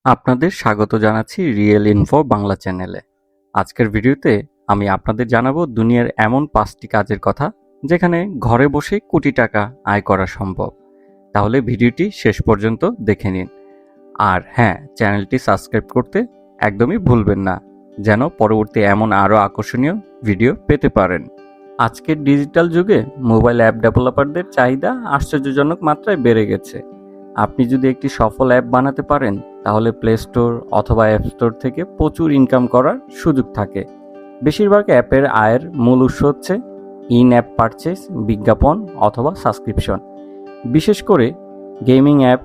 আপনাদের স্বাগত জানাচ্ছি রিয়েল ইনফো বাংলা চ্যানেলে। আজকের ভিডিওতে আমি আপনাদের জানাবো দুনিয়ার এমন 5টি কাজের কথা যেখানে ঘরে বসে কোটি টাকা আয় করা সম্ভব। তাহলে ভিডিওটি শেষ পর্যন্ত দেখে নিন। আর হ্যাঁ, চ্যানেলটি সাবস্ক্রাইব করতে একদমই ভুলবেন না, যেন পরবর্তী এমন আরও আকর্ষণীয় ভিডিও পেতে পারেন। আজকের ডিজিটাল যুগে মোবাইল অ্যাপ ডেভেলপারদের চাহিদা আশ্চর্যজনক মাত্রায় বেড়ে গেছে। আপনি যদি একটি সফল অ্যাপ বানাতে পারেন, তাহলে প্লে স্টোর অথবা অ্যাপ স্টোর থেকে প্রচুর ইনকাম করার সুযোগ থাকে। বেশিরভাগ অ্যাপের আয়ের মূল উৎস হচ্ছে ইন অ্যাপ পারচেস, বিজ্ঞাপন অথবা সাবস্ক্রিপশন। বিশেষ করে গেমিং অ্যাপ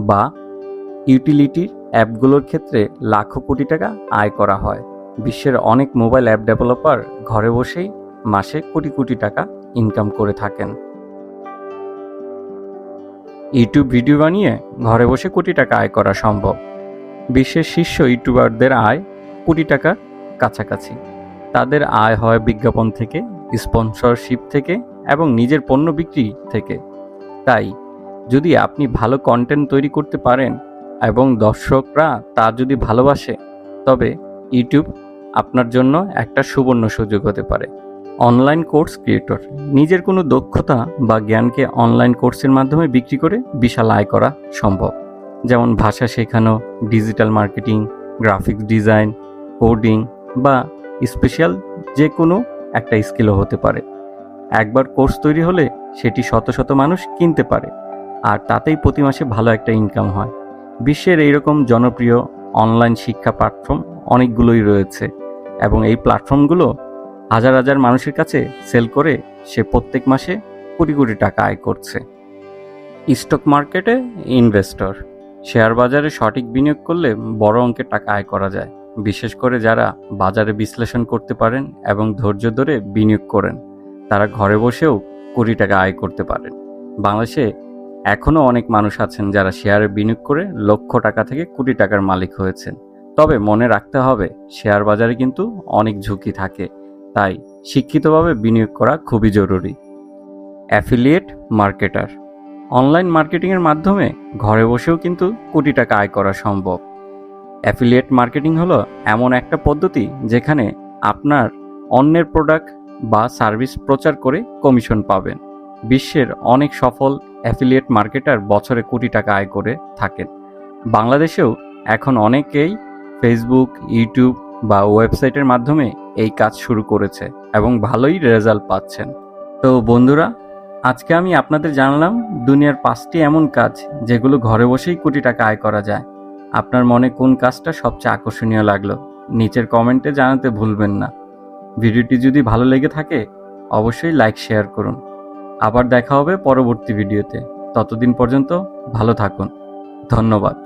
বা ইউটিলিটির অ্যাপগুলোর ক্ষেত্রে লাখো কোটি টাকা আয় করা হয়। বিশ্বের অনেক মোবাইল অ্যাপ ডেভেলপার ঘরে বসেই মাসে কোটি কোটি টাকা ইনকাম করে থাকেন। ইউটিউব ভিডিও বানিয়ে ঘরে বসে কোটি টাকা আয় করা সম্ভব। বিশ্বের শীর্ষ ইউটিউবারদের আয় কোটি টাকার কাছাকাছি। তাদের আয় হয় বিজ্ঞাপন থেকে, স্পন্সরশিপ থেকে এবং নিজের পণ্য বিক্রি থেকে। তাই যদি আপনি ভালো কন্টেন্ট তৈরি করতে পারেন এবং দর্শকরা তা যদি ভালোবাসে, তবে ইউটিউব আপনার জন্য একটা সুবর্ণ সুযোগ হতে পারে। অনলাইন কোর্স ক্রিয়েটর নিজের কোনো দক্ষতা বা জ্ঞানকে অনলাইন কোর্সের মাধ্যমে বিক্রি করে বিশাল আয় করা সম্ভব। যেমন ভাষা শেখানো, digital marketing, graphics design, coding বা স্পেশাল যে কোনো একটা স্কিলও হতে পারে। একবার কোর্স তৈরি হলে সেটি শত শত মানুষ কিনতে পারে, আর তাতেই প্রতি মাসে ভালো একটা ইনকাম হয়। বিশ্বের এইরকম জনপ্রিয় অনলাইন শিক্ষা প্ল্যাটফর্ম অনেকগুলোই রয়েছে এবং এই প্ল্যাটফর্মগুলো হাজার হাজার মানুষের কাছে সেল করে সে প্রত্যেক মাসে কোটি কোটি টাকা আয় করছে। স্টক মার্কেটে ইনভেস্টর শেয়ার বাজারে সঠিক বিনিয়োগ করলে বড় অঙ্কের টাকা আয় করা যায়, বিশেষ করে যারা বাজারে বিশ্লেষণ করতে পারেন এবং ধৈর্য ধরে বিনিয়োগ করেন। তারা ঘরে বসেও কোটি টাকা আয় করতে পারেন। বাংলাদেশে এখনও অনেক মানুষ আছেন যারা শেয়ারে বিনিয়োগ করে লক্ষ টাকা থেকে কোটি টাকার মালিক হয়েছেন। তবে মনে রাখতে হবে, শেয়ার বাজারে কিন্তু অনেক ঝুঁকি থাকে, তাই শিক্ষিতভাবে বিনিয়োগ করা খুবই জরুরি। অ্যাফিলিয়েট মার্কেটার অনলাইন মার্কেটিংয়ের মাধ্যমে ঘরে বসেও কিন্তু কোটি টাকা আয় করা সম্ভব। অ্যাফিলিয়েট মার্কেটিং হলো এমন একটা পদ্ধতি যেখানে আপনার অন্যের প্রোডাক্ট বা সার্ভিস প্রচার করে কমিশন পাবেন। বিশ্বের অনেক সফল অ্যাফিলিয়েট মার্কেটার বছরে কোটি টাকা আয় করে থাকেন। বাংলাদেশেও এখন অনেকেই ফেসবুক, ইউটিউব বা ওয়েবসাইটের মাধ্যমে এই কাজ শুরু করেছে এবং ভালোই রেজাল্ট পাচ্ছেন। তো বন্ধুরা, আজকে আমি আপনাদের জানালাম দুনিয়ার 5টি এমন কাজ যেগুলো ঘরে বসেই কোটি টাকা আয় করা যায়। আপনার মনে কোন কাজটা সবচেয়ে আকর্ষণীয় লাগলো নিচের কমেন্টে জানাতে ভুলবেন না। ভিডিওটি যদি ভালো লেগে থাকে অবশ্যই লাইক, শেয়ার করুন। আবার দেখা হবে পরবর্তী ভিডিওতে। ততদিন পর্যন্ত ভালো থাকুন। ধন্যবাদ।